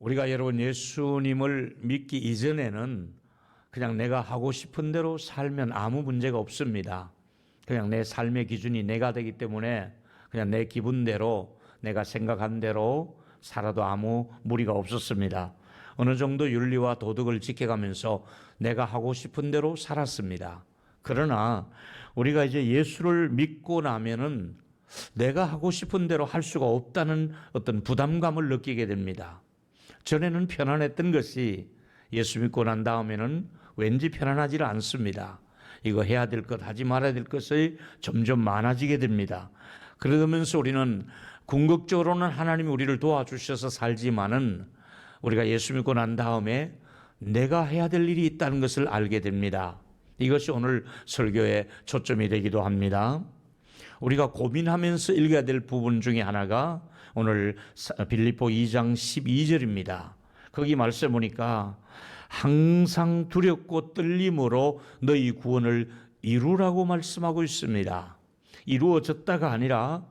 우리가 여러분 예수님을 믿기 이전에는 그냥 내가 하고 싶은 대로 살면 아무 문제가 없습니다. 그냥 내 삶의 기준이 내가 되기 때문에 그냥 내 기분대로 내가 생각한 대로 살아도 아무 무리가 없었습니다. 어느 정도 윤리와 도덕을 지켜가면서 내가 하고 싶은 대로 살았습니다. 그러나 우리가 이제 예수를 믿고 나면은 내가 하고 싶은 대로 할 수가 없다는 어떤 부담감을 느끼게 됩니다. 전에는 편안했던 것이 예수 믿고 난 다음에는 왠지 편안하지 않습니다. 이거 해야 될 것, 하지 말아야 될 것이 점점 많아지게 됩니다. 그러면서 우리는 궁극적으로는 하나님이 우리를 도와주셔서 살지만은 우리가 예수 믿고 난 다음에 내가 해야 될 일이 있다는 것을 알게 됩니다. 이것이 오늘 설교의 초점이 되기도 합니다. 우리가 고민하면서 읽어야 될 부분 중에 하나가 오늘 빌립보 2장 12절입니다. 거기 말씀 보니까 항상 두렵고 떨림으로 너희 구원을 이루라고 말씀하고 있습니다. 이루어졌다가 아니라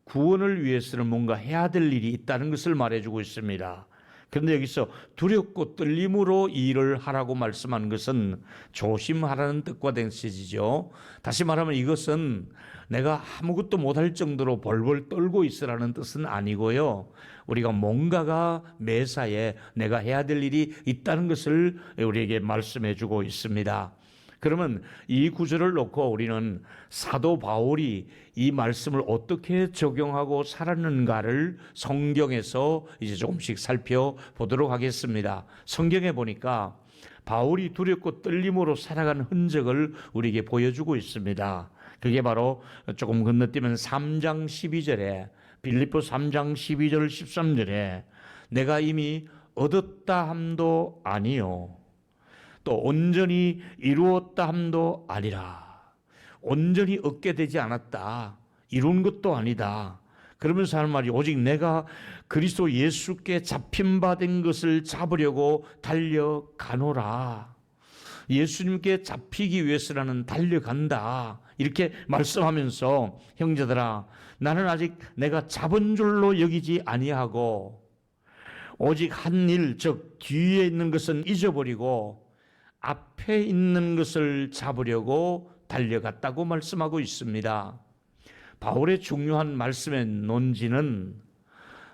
구원을 위해서는 뭔가 해야 될 일이 있다는 것을 말해주고 있습니다. 그런데 여기서 두렵고 떨림으로 이 일을 하라고 말씀한 것은 조심하라는 뜻과 된 뜻이죠. 다시 말하면 이것은 내가 아무것도 못할 정도로 벌벌 떨고 있으라는 뜻은 아니고요. 우리가 뭔가가 매사에 내가 해야 될 일이 있다는 것을 우리에게 말씀해 주고 있습니다. 그러면 이 구절을 놓고 우리는 사도 바울이 이 말씀을 어떻게 적용하고 살았는가를 성경에서 이제 조금씩 살펴보도록 하겠습니다. 성경에 보니까 바울이 두렵고 떨림으로 살아가는 흔적을 우리에게 보여주고 있습니다. 그게 바로 조금 건너뛰면 3장 12절에 빌립보 3장 12절 13절에 내가 이미 얻었다 함도 아니요 또 온전히 이루었다 함도 아니라 온전히 얻게 되지 않았다. 이룬 것도 아니다. 그러면서 하는 말이 오직 내가 그리스도 예수께 잡힌 바 된 것을 잡으려고 달려가노라. 예수님께 잡히기 위해서라는 달려간다. 이렇게 말씀하면서 형제들아 나는 아직 내가 잡은 줄로 여기지 아니하고 오직 한 일 즉 뒤에 있는 것은 잊어버리고 앞에 있는 것을 잡으려고 달려갔다고 말씀하고 있습니다. 바울의 중요한 말씀의 논지는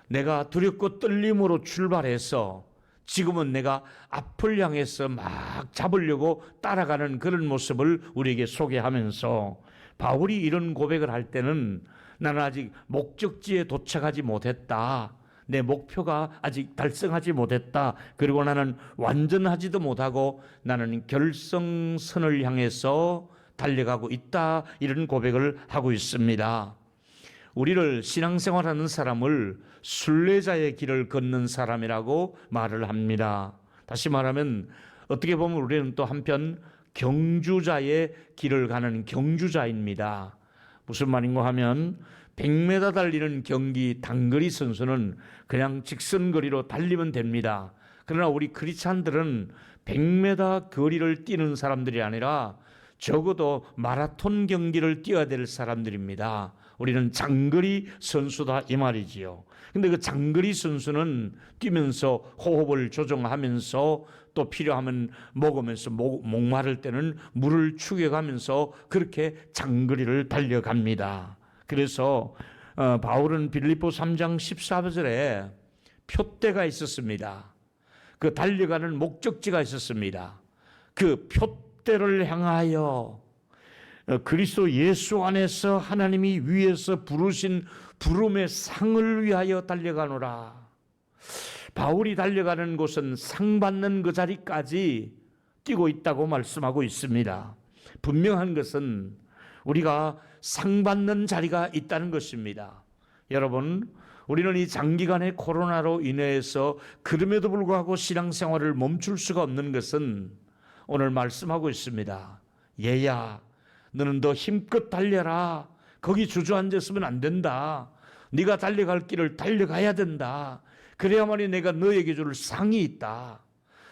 내가 두렵고 떨림으로 출발해서 지금은 내가 앞을 향해서 막 잡으려고 따라가는 그런 모습을 우리에게 소개하면서 바울이 이런 고백을 할 때는 나는 아직 목적지에 도착하지 못했다. 내 목표가 아직 달성하지 못했다. 그리고 나는 완전하지도 못하고 나는 결성선을 향해서 달려가고 있다. 이런 고백을 하고 있습니다. 우리를 신앙생활하는 사람을 순례자의 길을 걷는 사람이라고 말을 합니다. 다시 말하면 어떻게 보면 우리는 또 한편 경주자의 길을 가는 경주자입니다. 무슨 말인가 하면 100m 달리는 경기 단거리 선수는 그냥 직선거리로 달리면 됩니다. 그러나 우리 크리스찬들은 100m 거리를 뛰는 사람들이 아니라 적어도 마라톤 경기를 뛰어야 될 사람들입니다. 우리는 장거리 선수다 이 말이지요. 근데 그 장거리 선수는 뛰면서 호흡을 조정하면서 또 필요하면 먹으면서 목마를 때는 물을 축여가면서 그렇게 장거리를 달려갑니다. 그래서 바울은 빌립보 3장 14절에 표대가 있었습니다. 그 달려가는 목적지가 있었습니다. 그 표대를 향하여 그리스도 예수 안에서 하나님이 위에서 부르신 부름의 상을 위하여 달려가노라. 바울이 달려가는 곳은 상 받는 그 자리까지 뛰고 있다고 말씀하고 있습니다. 분명한 것은 우리가 상 받는 자리가 있다는 것입니다. 여러분, 우리는 이 장기간의 코로나로 인해서 그럼에도 불구하고 신앙생활을 멈출 수가 없는 것은 오늘 말씀하고 있습니다. 얘야, 너는 더 힘껏 달려라. 거기 주저앉았으면 안 된다. 네가 달려갈 길을 달려가야 된다. 그래야만이 내가 너에게 줄 상이 있다.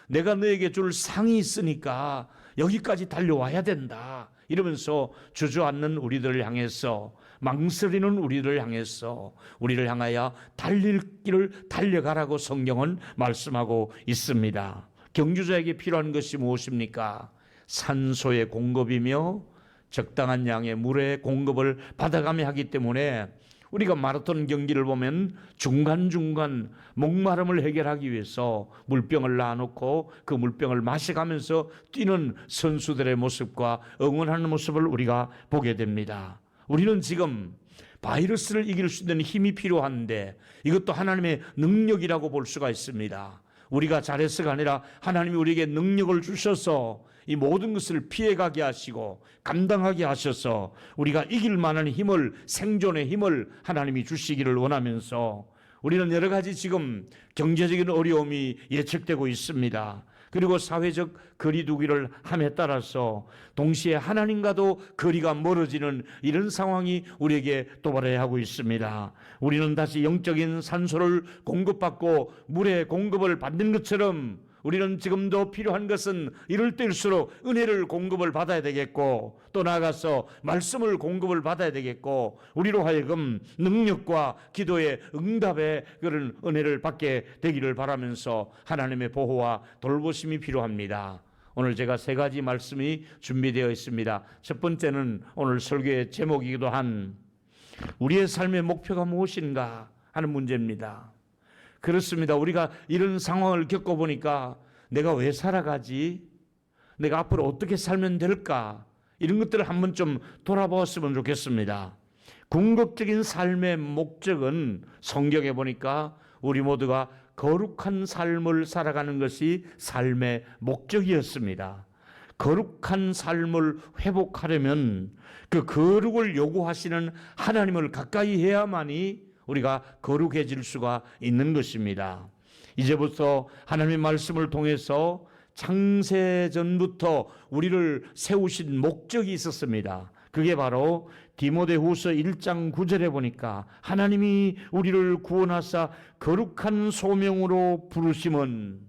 내가 너에게 줄 상이 있으니까 여기까지 달려와야 된다. 이러면서 주저앉는 우리들을 향해서, 망설이는 우리들을 향해서 우리를 향하여 달릴 길을 달려가라고 성경은 말씀하고 있습니다. 경주자에게 필요한 것이 무엇입니까? 산소의 공급이며 적당한 양의 물의 공급을 받아가며 하기 때문에 우리가 마라톤 경기를 보면 중간중간 목마름을 해결하기 위해서 물병을 놔놓고 그 물병을 마셔가면서 뛰는 선수들의 모습과 응원하는 모습을 우리가 보게 됩니다. 우리는 지금 바이러스를 이길 수 있는 힘이 필요한데 이것도 하나님의 능력이라고 볼 수가 있습니다. 우리가 잘해서가 아니라 하나님이 우리에게 능력을 주셔서 이 모든 것을 피해가게 하시고 감당하게 하셔서 우리가 이길 만한 힘을, 생존의 힘을 하나님이 주시기를 원하면서 우리는 여러 가지 지금 경제적인 어려움이 예측되고 있습니다. 그리고 사회적 거리두기를 함에 따라서 동시에 하나님과도 거리가 멀어지는 이런 상황이 우리에게 도발해야 하고 있습니다. 우리는 다시 영적인 산소를 공급받고 물의 공급을 받는 것처럼 우리는 지금도 필요한 것은 이럴 때일수록 은혜를 공급을 받아야 되겠고, 또 나아가서 말씀을 공급을 받아야 되겠고, 우리로 하여금 능력과 기도의 응답의 그런 은혜를 받게 되기를 바라면서 하나님의 보호와 돌보심이 필요합니다. 오늘 제가 세 가지 말씀이 준비되어 있습니다. 첫 번째는 오늘 설교의 제목이기도 한 우리의 삶의 목표가 무엇인가 하는 문제입니다. 그렇습니다. 우리가 이런 상황을 겪어보니까 내가 왜 살아가지? 내가 앞으로 어떻게 살면 될까? 이런 것들을 한번 좀 돌아보았으면 좋겠습니다. 궁극적인 삶의 목적은 성경에 보니까 우리 모두가 거룩한 삶을 살아가는 것이 삶의 목적이었습니다. 거룩한 삶을 회복하려면 그 거룩을 요구하시는 하나님을 가까이 해야만이 우리가 거룩해질 수가 있는 것입니다. 이제부터 하나님의 말씀을 통해서 창세전부터 우리를 세우신 목적이 있었습니다. 그게 바로 디모데후서 1장 9절에 보니까 하나님이 우리를 구원하사 거룩한 소명으로 부르심은,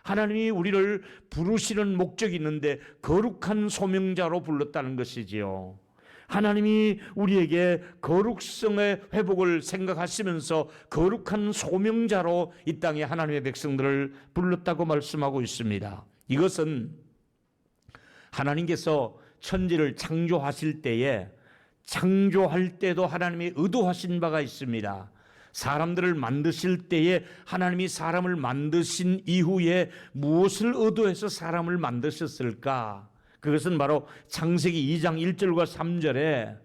하나님이 우리를 부르시는 목적이 있는데 거룩한 소명자로 불렀다는 것이지요. 하나님이 우리에게 거룩성의 회복을 생각하시면서 거룩한 소명자로 이 땅에 하나님의 백성들을 불렀다고 말씀하고 있습니다. 이것은 하나님께서 천지를 창조하실 때에 창조할 때도 하나님이 의도하신 바가 있습니다. 사람들을 만드실 때에 하나님이 사람을 만드신 이후에 무엇을 의도해서 사람을 만드셨을까? 그것은 바로 창세기 2장 1절과 3절에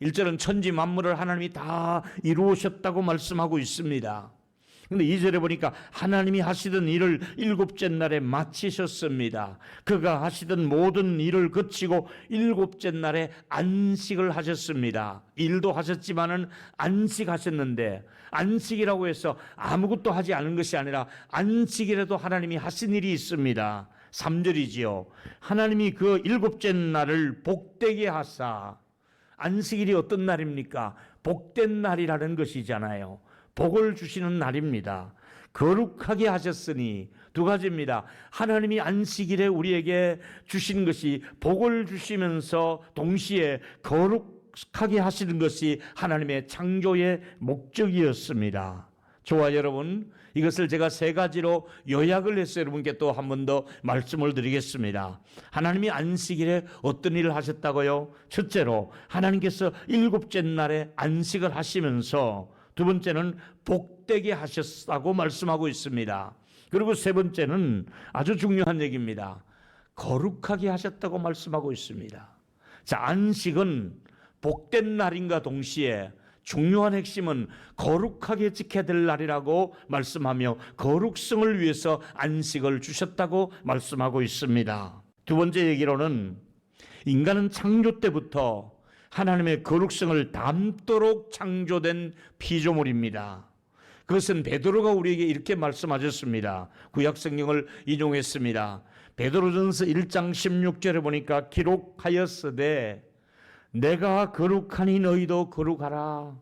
1절은 천지 만물을 하나님이 다 이루셨다고 말씀하고 있습니다. 그런데 2절에 보니까 하나님이 하시던 일을 일곱째 날에 마치셨습니다. 그가 하시던 모든 일을 거치고 일곱째 날에 안식을 하셨습니다. 일도 하셨지만은 안식하셨는데, 안식이라고 해서 아무것도 하지 않은 것이 아니라 안식이라도 하나님이 하신 일이 있습니다. 3절이지요. 하나님이 그 일곱째 날을 복되게 하사, 안식일이 어떤 날입니까? 복된 날이라는 것이잖아요. 복을 주시는 날입니다. 거룩하게 하셨으니 두 가지입니다. 하나님이 안식일에 우리에게 주신 것이 복을 주시면서 동시에 거룩하게 하시는 것이 하나님의 창조의 목적이었습니다. 저와 여러분, 이것을 제가 세 가지로 요약을 해서 여러분께 또 한 번 더 말씀을 드리겠습니다. 하나님이 안식일에 어떤 일을 하셨다고요? 첫째로 하나님께서 일곱째 날에 안식을 하시면서, 두 번째는 복되게 하셨다고 말씀하고 있습니다. 그리고 세 번째는 아주 중요한 얘기입니다. 거룩하게 하셨다고 말씀하고 있습니다. 자, 안식은 복된 날인가 동시에 중요한 핵심은 거룩하게 지켜야 될 날이라고 말씀하며 거룩성을 위해서 안식을 주셨다고 말씀하고 있습니다. 두 번째 얘기로는 인간은 창조 때부터 하나님의 거룩성을 담도록 창조된 피조물입니다. 그것은 베드로가 우리에게 이렇게 말씀하셨습니다. 구약 성경을 인용했습니다. 베드로전서 1장 16절에 보니까 기록하였으되 내가 거룩하니 너희도 거룩하라.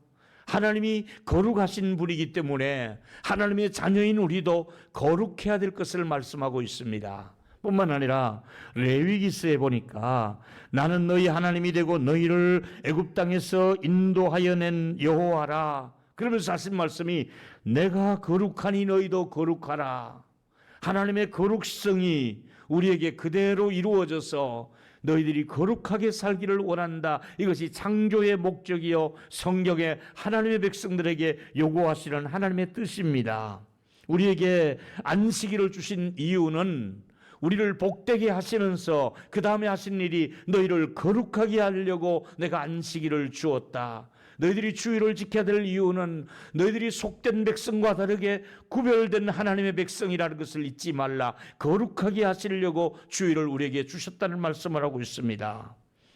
하나님이 거룩하신 분이기 때문에 하나님의 자녀인 우리도 거룩해야 될 것을 말씀하고 있습니다. 뿐만 아니라 레위기서에 보니까 나는 너희 하나님이 되고 너희를 애굽 땅에서 인도하여 낸 여호와라. 그러면서 하신 말씀이 내가 거룩하니 너희도 거룩하라. 하나님의 거룩성이 우리에게 그대로 이루어져서 너희들이 거룩하게 살기를 원한다. 이것이 창조의 목적이요 성경에 하나님의 백성들에게 요구하시는 하나님의 뜻입니다. 우리에게 안식일을 주신 이유는 우리를 복되게 하시면서 그 다음에 하신 일이 너희를 거룩하게 하려고 내가 안식일을 주었다. 너희들이 주일을 지켜야 될 이유는 너희들이 속된 백성과 다르게 구별된 하나님의 백성이라는 것을 잊지 말라. 거룩하게 하시려고 주일을 우리에게 주셨다는 말씀을 하고 있습니다.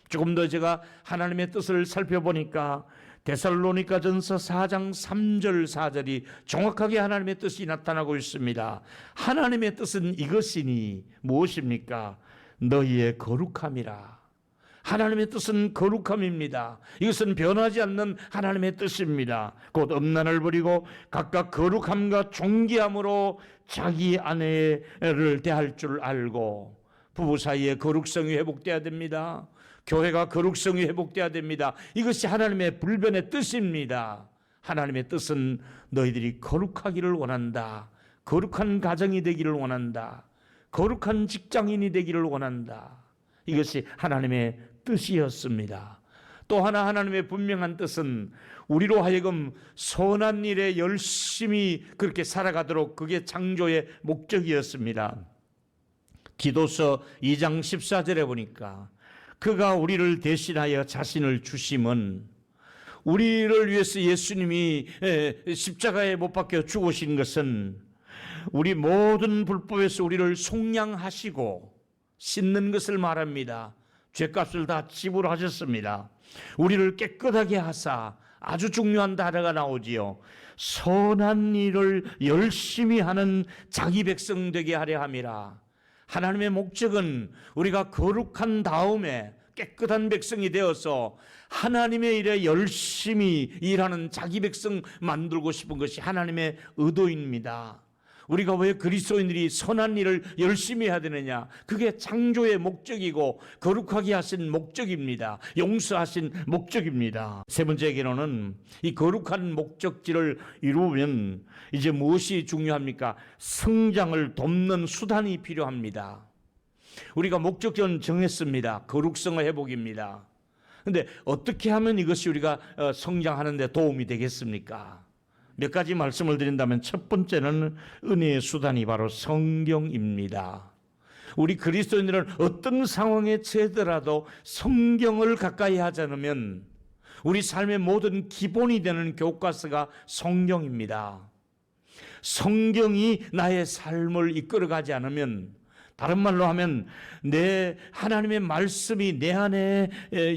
조금 더 제가 하나님의 뜻을 살펴보니까 데살로니가전서 4장 3절 4절이 정확하게 하나님의 뜻이 나타나고 있습니다. 하나님의 뜻은 이것이니 무엇입니까? 너희의 거룩함이라. 하나님의 뜻은 거룩함입니다. 이것은 변하지 않는 하나님의 뜻입니다. 곧 음란을 버리고 각각 거룩함과 존귀함으로 자기 아내를 대할 줄 알고 부부 사이에 거룩성이 회복돼야 됩니다. 교회가 거룩성이 회복돼야 됩니다. 이것이 하나님의 불변의 뜻입니다. 하나님의 뜻은 너희들이 거룩하기를 원한다. 거룩한 가정이 되기를 원한다. 거룩한 직장인이 되기를 원한다. 이것이 하나님의 뜻이었습니다. 또 하나 하나님의 분명한 뜻은 우리로 하여금 선한 일에 열심히 그렇게 살아가도록 그게 창조의 목적이었습니다. 디도서 2장 14절에 보니까 그가 우리를 대신하여 자신을 주심은 우리를 위해서 예수님이 십자가에 못 박혀 죽으신 것은 우리 모든 불법에서 우리를 속량하시고 씻는 것을 말합니다. 죄값을 다 지불하셨습니다. 우리를 깨끗하게 하사 아주 중요한 단어가 나오지요. 선한 일을 열심히 하는 자기 백성 되게 하려 함이라. 하나님의 목적은 우리가 거룩한 다음에 깨끗한 백성이 되어서 하나님의 일에 열심히 일하는 자기 백성 만들고 싶은 것이 하나님의 의도입니다. 우리가 왜 그리스도인들이 선한 일을 열심히 해야 되느냐? 그게 창조의 목적이고 거룩하게 하신 목적입니다. 용서하신 목적입니다. 세 번째 개론은 이 거룩한 목적지를 이루면 이제 무엇이 중요합니까? 성장을 돕는 수단이 필요합니다. 우리가 목적지는 정했습니다. 거룩성의 회복입니다. 그런데 어떻게 하면 이것이 우리가 성장하는 데 도움이 되겠습니까? 몇 가지 말씀을 드린다면 첫 번째는 은혜의 수단이 바로 성경입니다. 우리 그리스도인들은 어떤 상황에 처하더라도 성경을 가까이 하지 않으면 우리 삶의 모든 기본이 되는 교과서가 성경입니다. 성경이 나의 삶을 이끌어가지 않으면, 다른 말로 하면 내 하나님의 말씀이 내 안에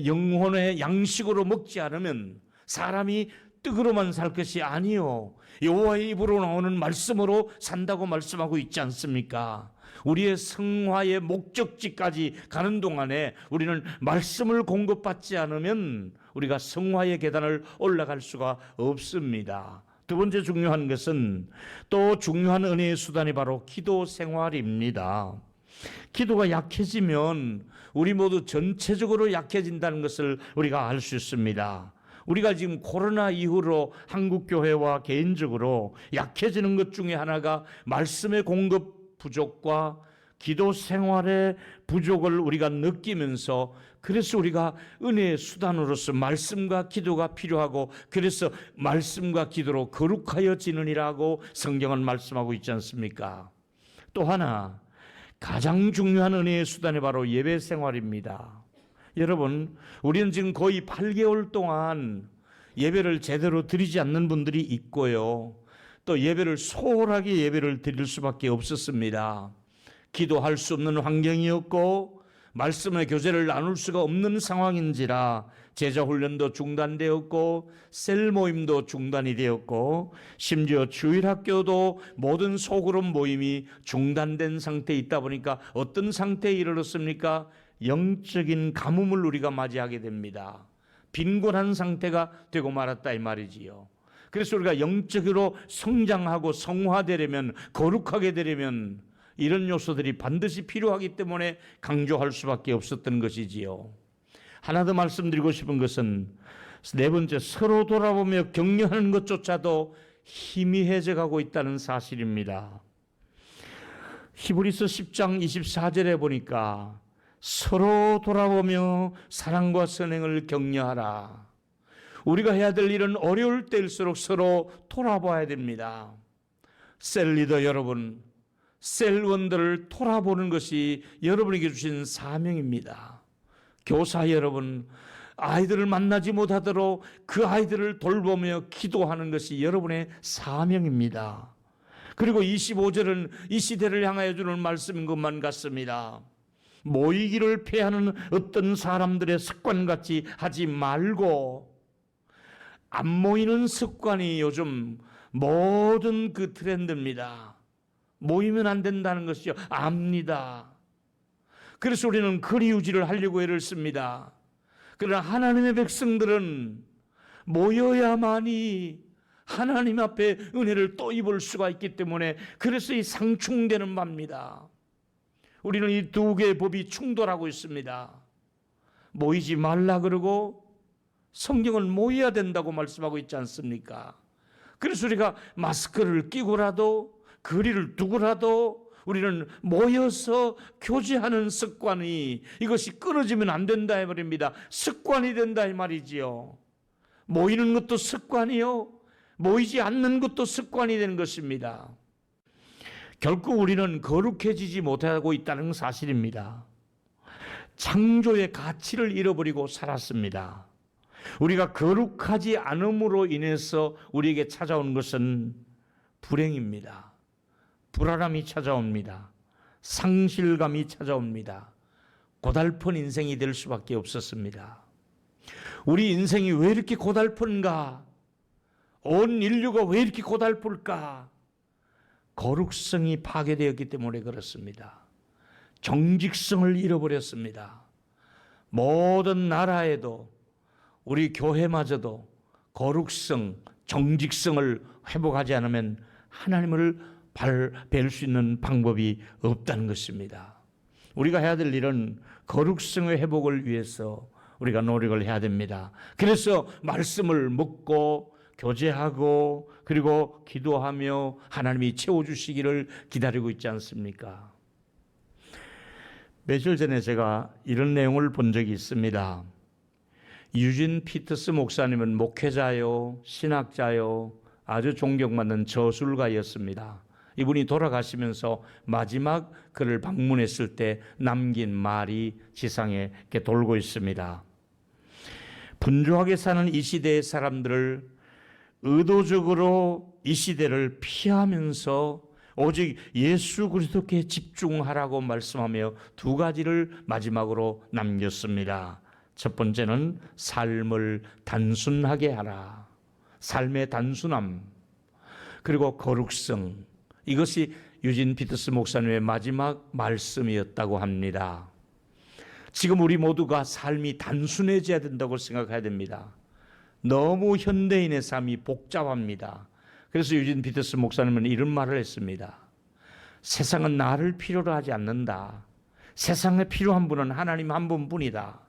영혼의 양식으로 먹지 않으면 사람이 떡으로만 살 것이 아니요 여호와의 입으로 나오는 말씀으로 산다고 말씀하고 있지 않습니까? 우리의 성화의 목적지까지 가는 동안에 우리는 말씀을 공급받지 않으면 우리가 성화의 계단을 올라갈 수가 없습니다. 두 번째 중요한 것은 또 중요한 은혜의 수단이 바로 기도 생활입니다. 기도가 약해지면 우리 모두 전체적으로 약해진다는 것을 우리가 알 수 있습니다. 우리가 지금 코로나 이후로 한국교회와 개인적으로 약해지는 것 중에 하나가 말씀의 공급 부족과 기도 생활의 부족을 우리가 느끼면서, 그래서 우리가 은혜의 수단으로서 말씀과 기도가 필요하고, 그래서 말씀과 기도로 거룩하여지느니라고 성경은 말씀하고 있지 않습니까? 또 하나 가장 중요한 은혜의 수단이 바로 예배 생활입니다. 여러분, 우리는 지금 거의 8개월 동안 예배를 제대로 드리지 않는 분들이 있고요. 또 예배를 소홀하게 예배를 드릴 수밖에 없었습니다. 기도할 수 없는 환경이었고 말씀의 교제를 나눌 수가 없는 상황인지라 제자 훈련도 중단되었고 셀 모임도 중단이 되었고 심지어 주일학교도 모든 소그룹 모임이 중단된 상태에 있다 보니까 어떤 상태에 이르렀습니까? 영적인 가뭄을 우리가 맞이하게 됩니다. 빈곤한 상태가 되고 말았다 이 말이지요. 그래서 우리가 영적으로 성장하고 성화되려면, 거룩하게 되려면 이런 요소들이 반드시 필요하기 때문에 강조할 수밖에 없었던 것이지요. 하나 더 말씀드리고 싶은 것은 네 번째, 서로 돌아보며 격려하는 것조차도 희미해져 가고 있다는 사실입니다. 히브리서 10장 24절에 보니까 서로 돌아보며 사랑과 선행을 격려하라. 우리가 해야 될 일은 어려울 때일수록 서로 돌아봐야 됩니다. 셀 리더 여러분, 셀원들을 돌아보는 것이 여러분에게 주신 사명입니다. 교사 여러분, 아이들을 만나지 못하도록 그 아이들을 돌보며 기도하는 것이 여러분의 사명입니다. 그리고 25절은 이 시대를 향하여 주는 말씀인 것만 같습니다. 모이기를 패하는 어떤 사람들의 습관같이 하지 말고, 안 모이는 습관이 요즘 모든 그 트렌드입니다. 모이면 안 된다는 것이요, 압니다. 그래서 우리는 거리 유지를 하려고 애를 씁니다. 그러나 하나님의 백성들은 모여야만이 하나님 앞에 은혜를 또 입을 수가 있기 때문에, 그래서 이 상충되는 바입니다. 우리는 이 두 개의 법이 충돌하고 있습니다. 모이지 말라 그러고 성경은 모여야 된다고 말씀하고 있지 않습니까? 그래서 우리가 마스크를 끼고라도 거리를 두고라도 우리는 모여서 교제하는 습관이, 이것이 끊어지면 안 된다 이 말입니다. 습관이 된다 이 말이지요. 모이는 것도 습관이요, 모이지 않는 것도 습관이 되는 것입니다. 결국 우리는 거룩해지지 못하고 있다는 사실입니다. 창조의 가치를 잃어버리고 살았습니다. 우리가 거룩하지 않음으로 인해서 우리에게 찾아온 것은 불행입니다. 불안함이 찾아옵니다. 상실감이 찾아옵니다. 고달픈 인생이 될 수밖에 없었습니다. 우리 인생이 왜 이렇게 고달픈가? 온 인류가 왜 이렇게 고달플까? 거룩성이 파괴되었기 때문에 그렇습니다. 정직성을 잃어버렸습니다. 모든 나라에도, 우리 교회마저도 거룩성, 정직성을 회복하지 않으면 하나님을 뵐 수 있는 방법이 없다는 것입니다. 우리가 해야 될 일은 거룩성의 회복을 위해서 우리가 노력을 해야 됩니다. 그래서 말씀을 묻고 교제하고 그리고 기도하며 하나님이 채워주시기를 기다리고 있지 않습니까? 며칠 전에 제가 이런 내용을 본 적이 있습니다. 유진 피터스 목사님은 목회자요, 신학자요, 아주 존경받는 저술가였습니다. 이분이 돌아가시면서 마지막 그를 방문했을 때 남긴 말이 지상에 이렇게 돌고 있습니다. 분주하게 사는 이 시대의 사람들을 의도적으로 이 시대를 피하면서 오직 예수 그리스도께 집중하라고 말씀하며 두 가지를 마지막으로 남겼습니다. 첫 번째는 삶을 단순하게 하라. 삶의 단순함, 그리고 거룩성, 이것이 유진 피터스 목사님의 마지막 말씀이었다고 합니다. 지금 우리 모두가 삶이 단순해져야 된다고 생각해야 됩니다. 너무 현대인의 삶이 복잡합니다. 그래서 유진 피터스 목사님은 이런 말을 했습니다. 세상은 나를 필요로 하지 않는다. 세상에 필요한 분은 하나님 한 분뿐이다.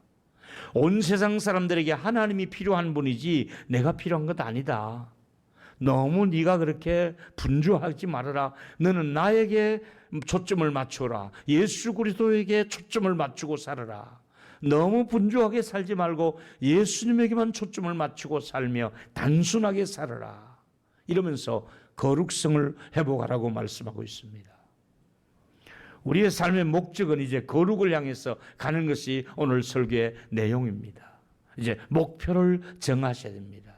온 세상 사람들에게 하나님이 필요한 분이지 내가 필요한 것 아니다. 너무 네가 그렇게 분주하지 말아라. 너는 나에게 초점을 맞춰라. 예수 그리스도에게 초점을 맞추고 살아라. 너무 분주하게 살지 말고 예수님에게만 초점을 맞추고 살며 단순하게 살아라. 이러면서 거룩성을 회복하라고 말씀하고 있습니다. 우리의 삶의 목적은 이제 거룩을 향해서 가는 것이 오늘 설교의 내용입니다. 이제 목표를 정하셔야 됩니다.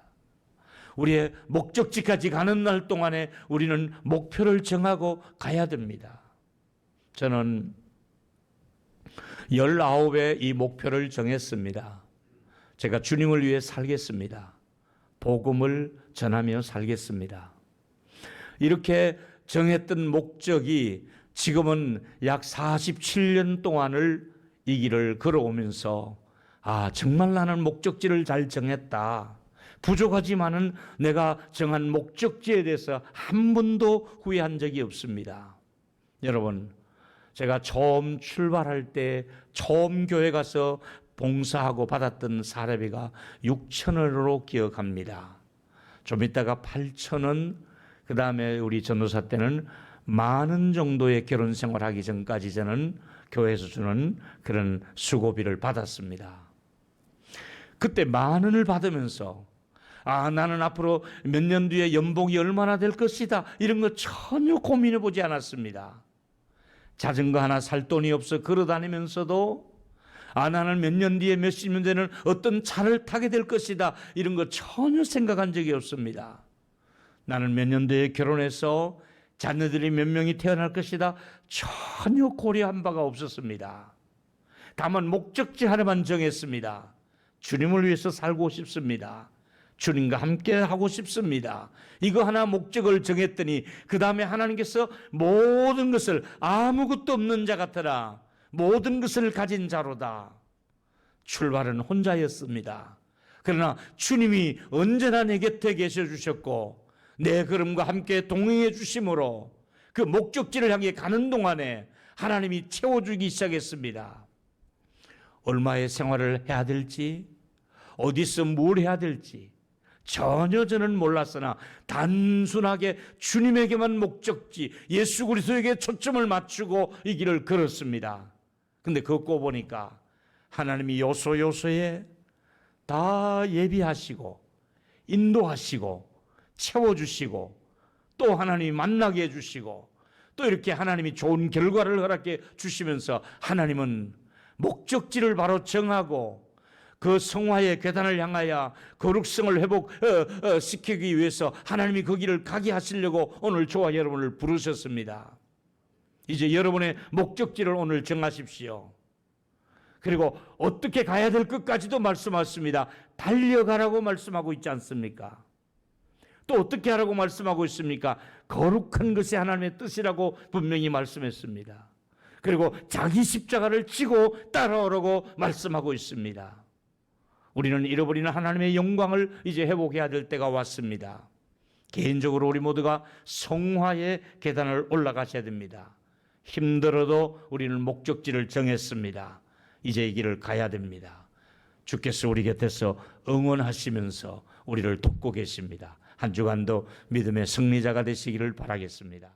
우리의 목적지까지 가는 날 동안에 우리는 목표를 정하고 가야 됩니다. 저는 19의 이 목표를 정했습니다. 제가 주님을 위해 살겠습니다. 복음을 전하며 살겠습니다. 이렇게 정했던 목적이 지금은 약 47년 동안을 이 길을 걸어오면서 정말 나는 목적지를 잘 정했다. 부족하지만은 내가 정한 목적지에 대해서 한 번도 후회한 적이 없습니다. 여러분, 제가 처음 출발할 때 처음 교회 가서 봉사하고 받았던 사례비가 6,000원으로 기억합니다. 좀 이따가 8,000원, 그 다음에 우리 전도사 때는 10,000원 정도의 결혼 생활하기 전까지 저는 교회에서 주는 그런 수고비를 받았습니다. 그때 10,000원을 받으면서 나는 앞으로 몇 년 뒤에 연봉이 얼마나 될 것이다, 이런 거 전혀 고민해 보지 않았습니다. 자전거 하나 살 돈이 없어 걸어 다니면서도 나는 몇 년 뒤에 몇십 년 되는 어떤 차를 타게 될 것이다, 이런 거 전혀 생각한 적이 없습니다. 나는 몇 년 뒤에 결혼해서 자녀들이 몇 명이 태어날 것이다, 전혀 고려한 바가 없었습니다. 다만 목적지 하나만 정했습니다. 주님을 위해서 살고 싶습니다. 주님과 함께 하고 싶습니다. 이거 하나 목적을 정했더니 그 다음에 하나님께서 모든 것을, 아무것도 없는 자 같으나 모든 것을 가진 자로다. 출발은 혼자였습니다. 그러나 주님이 언제나 내 곁에 계셔 주셨고 내 걸음과 함께 동행해 주심으로 그 목적지를 향해 가는 동안에 하나님이 채워주기 시작했습니다. 얼마의 생활을 해야 될지, 어디서 뭘 해야 될지 전혀 저는 몰랐으나 단순하게 주님에게만 목적지, 예수 그리스도에게 초점을 맞추고 이 길을 걸었습니다. 근데 걷고 보니까 하나님이 요소요소에 다 예비하시고 인도하시고 채워주시고 또 하나님이 만나게 해주시고 또 이렇게 하나님이 좋은 결과를 허락해 주시면서 하나님은 목적지를 바로 정하고 그 성화의 계단을 향하여 거룩성을 회복시키기 위해서 하나님이 그 길을 가게 하시려고 오늘 저와 여러분을 부르셨습니다. 이제 여러분의 목적지를 오늘 정하십시오. 그리고 어떻게 가야 될 것까지도 말씀하셨습니다. 달려가라고 말씀하고 있지 않습니까? 또 어떻게 하라고 말씀하고 있습니까? 거룩한 것이 하나님의 뜻이라고 분명히 말씀했습니다. 그리고 자기 십자가를 지고 따라오라고 말씀하고 있습니다. 우리는 잃어버리는 하나님의 영광을 이제 회복해야 될 때가 왔습니다. 개인적으로 우리 모두가 성화의 계단을 올라가셔야 됩니다. 힘들어도 우리는 목적지를 정했습니다. 이제 이 길을 가야 됩니다. 주께서 우리 곁에서 응원하시면서 우리를 돕고 계십니다. 한 주간도 믿음의 승리자가 되시기를 바라겠습니다.